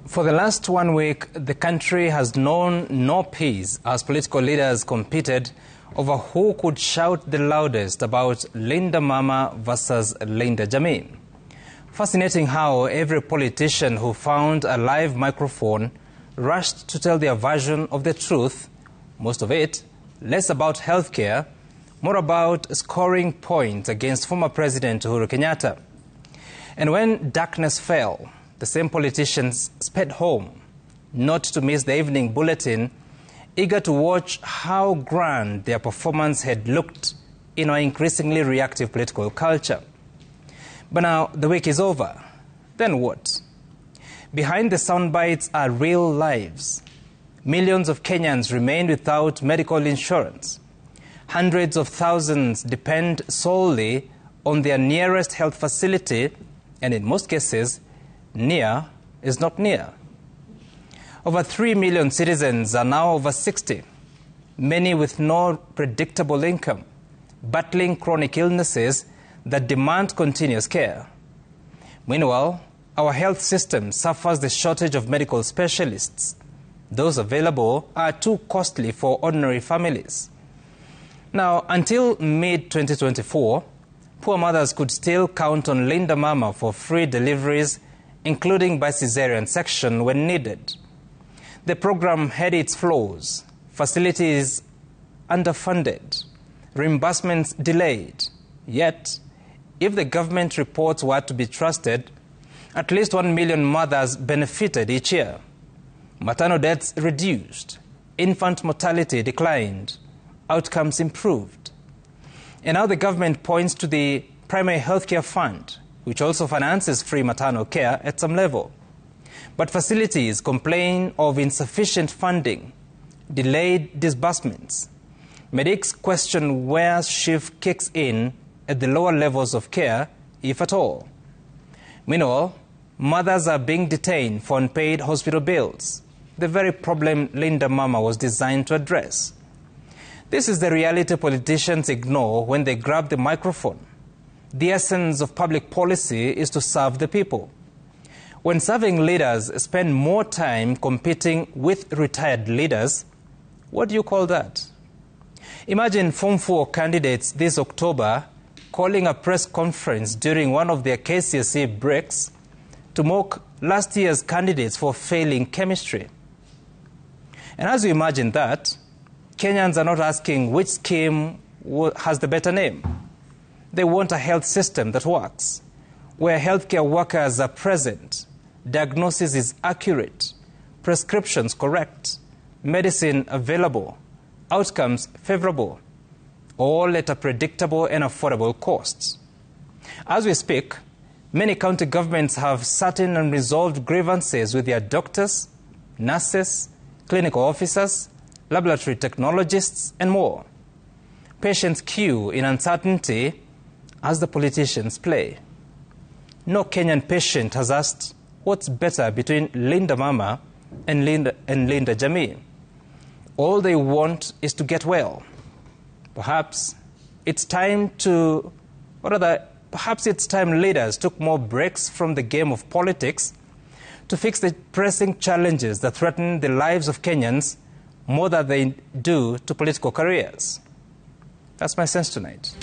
For the last 1 week, the country has known no peace as political leaders competed over who could shout the loudest about Linda Mama versus Linda Jamii. Fascinating how every politician who found a live microphone rushed to tell their version of the truth, most of it less about healthcare, more about scoring points against former President Uhuru Kenyatta. And when darkness fell, the same politicians sped home, not to miss the evening bulletin, eager to watch how grand their performance had looked in our increasingly reactive political culture. But now the week is over. Then what? Behind the soundbites are real lives. Millions of Kenyans remain without medical insurance. Hundreds of thousands depend solely on their nearest health facility, and in most cases, near is not near. Over 3 million citizens are now over 60, many with no predictable income, battling chronic illnesses that demand continuous care. Meanwhile, our health system suffers the shortage of medical specialists. Those available are too costly for ordinary families. Now, until mid-2024, poor mothers could still count on Linda Mama for free deliveries, including by cesarean section when needed. The program had its flaws, facilities underfunded, reimbursements delayed. Yet, if the government reports were to be trusted, at least 1 million mothers benefited each year. Maternal deaths reduced, infant mortality declined, outcomes improved. And now the government points to the Primary Healthcare Fund, which also finances free maternal care at some level. But facilities complain of insufficient funding, delayed disbursements. Medics question where shift kicks in at the lower levels of care, if at all. Meanwhile, mothers are being detained for unpaid hospital bills, the very problem Linda Mama was designed to address. This is the reality politicians ignore when they grab the microphone. The essence of public policy is to serve the people. When serving leaders spend more time competing with retired leaders, what do you call that? Imagine Form 4 candidates this October calling a press conference during one of their KCSE breaks to mock last year's candidates for failing chemistry. And as you imagine that, Kenyans are not asking which scheme has the better name. They want a health system that works, where healthcare workers are present, diagnosis is accurate, prescriptions correct, medicine available, outcomes favorable, all at a predictable and affordable cost. As we speak, many county governments have certain unresolved grievances with their doctors, nurses, clinical officers, laboratory technologists, and more. Patients queue in uncertainty as the politicians play. No Kenyan patient has asked what's better between Linda Mama and Linda Jamii. All they want is to get well. Perhaps it's time leaders took more breaks from the game of politics to fix the pressing challenges that threaten the lives of Kenyans more than they do to political careers. That's my sense tonight.